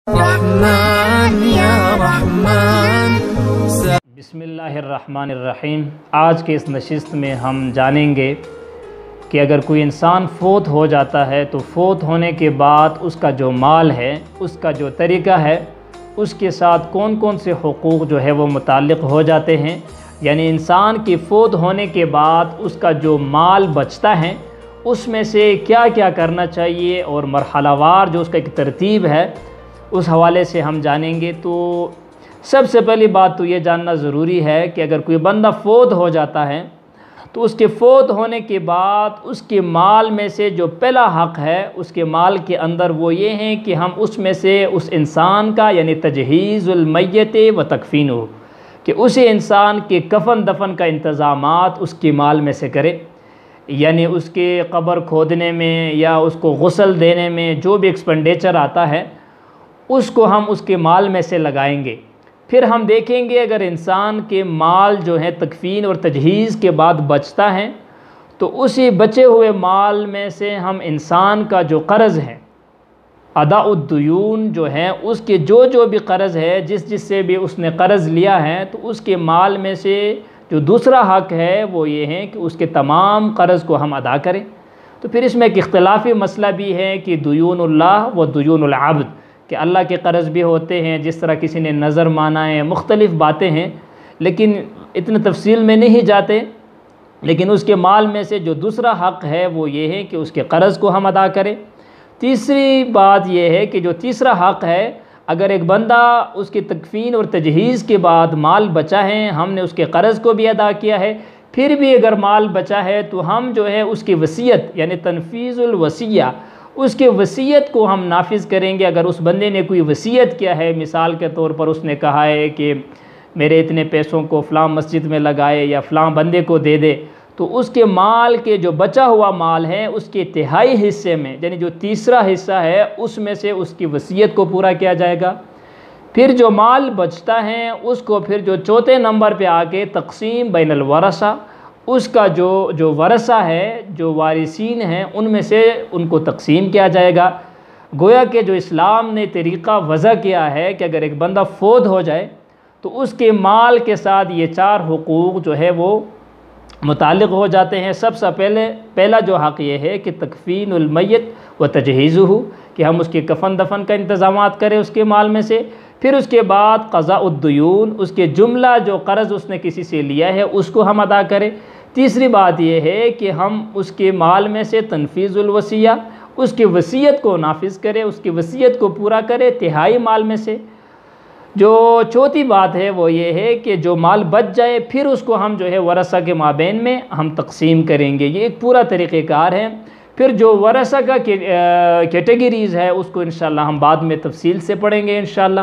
رحمن یا رحمن۔ بسم اللہ الرحمن الرحیم۔ آج کے اس نشست میں ہم جانیں گے کہ اگر کوئی انسان فوت ہو جاتا ہے تو فوت ہونے کے بعد اس کا جو مال ہے، اس کا جو طریقہ ہے، اس کے ساتھ کون کون سے حقوق جو ہے وہ متعلق ہو جاتے ہیں، یعنی انسان کی فوت ہونے کے بعد اس کا جو مال بچتا ہے اس میں سے کیا کیا کرنا چاہیے، اور مرحلہ وار جو اس کا ایک ترتیب ہے اس حوالے سے ہم جانیں گے۔ تو سب سے پہلی بات تو یہ جاننا ضروری ہے کہ اگر کوئی بندہ فوت ہو جاتا ہے تو اس کے فوت ہونے کے بعد اس کے مال میں سے جو پہلا حق ہے اس کے مال کے اندر وہ یہ ہیں کہ ہم اس میں سے اس انسان کا یعنی تجہیز المیت و تکفینہ، کہ اسی انسان کے کفن دفن کا انتظامات اس کے مال میں سے کرے، یعنی اس کے قبر کھودنے میں یا اس کو غسل دینے میں جو بھی ایکسپینڈیچر آتا ہے اس کو ہم اس کے مال میں سے لگائیں گے۔ پھر ہم دیکھیں گے اگر انسان کے مال جو ہے تکفین اور تجہیز کے بعد بچتا ہے تو اسی بچے ہوئے مال میں سے ہم انسان کا جو قرض ہے، ادا الدیون جو ہے، اس کے جو بھی قرض ہے، جس سے بھی اس نے قرض لیا ہے، تو اس کے مال میں سے جو دوسرا حق ہے وہ یہ ہے کہ اس کے تمام قرض کو ہم ادا کریں۔ تو پھر اس میں ایک اختلافی مسئلہ بھی ہے کہ دیون اللہ و دیون العبد، کہ اللہ کے قرض بھی ہوتے ہیں، جس طرح کسی نے نظر مانا ہے، مختلف باتیں ہیں، لیکن اتنے تفصیل میں نہیں جاتے۔ لیکن اس کے مال میں سے جو دوسرا حق ہے وہ یہ ہے کہ اس کے قرض کو ہم ادا کریں۔ تیسری بات یہ ہے کہ جو تیسرا حق ہے، اگر ایک بندہ اس کی تکفین اور تجہیز کے بعد مال بچا ہے، ہم نے اس کے قرض کو بھی ادا کیا ہے، پھر بھی اگر مال بچا ہے تو ہم جو ہے اس کی وصیت یعنی تنفیذ الوصیہ، اس کے وصیت کو ہم نافذ کریں گے۔ اگر اس بندے نے کوئی وصیت کیا ہے، مثال کے طور پر اس نے کہا ہے کہ میرے اتنے پیسوں کو فلاں مسجد میں لگائے یا فلاں بندے کو دے دے، تو اس کے مال کے جو بچا ہوا مال ہے اس کے تہائی حصے میں، یعنی جو تیسرا حصہ ہے اس میں سے اس کی وصیت کو پورا کیا جائے گا۔ پھر جو مال بچتا ہے اس کو پھر جو چوتھے نمبر پہ آ کے تقسیم بین الورثہ، اس کا جو ورثہ ہے، جو وارثین ہیں، ان میں سے ان کو تقسیم کیا جائے گا۔ گویا کہ جو اسلام نے طریقہ وضع کیا ہے کہ اگر ایک بندہ فوت ہو جائے تو اس کے مال کے ساتھ یہ چار حقوق جو ہے وہ متعلق ہو جاتے ہیں۔ سب سے پہلا جو حق یہ ہے کہ تکفین المیت و تجہیزہ، کہ ہم اس کے کفن دفن کا انتظامات کریں اس کے مال میں سے۔ پھر اس کے بعد قضاء الدیون، اس کے جملہ جو قرض اس نے کسی سے لیا ہے اس کو ہم ادا کریں۔ تیسری بات یہ ہے کہ ہم اس کے مال میں سے تنفیذ الوصیہ، اس کی وصیت کو نافذ کریں، اس کی وصیت کو پورا کریں تہائی مال میں سے۔ جو چوتھی بات ہے وہ یہ ہے کہ جو مال بچ جائے پھر اس کو ہم جو ہے ورثہ کے مابین میں ہم تقسیم کریں گے۔ یہ ایک پورا طریقہ کار ہے۔ پھر جو ورثہ کا کیٹیگریز ہے اس کو انشاءاللہ ہم بعد میں تفصیل سے پڑھیں گے انشاءاللہ۔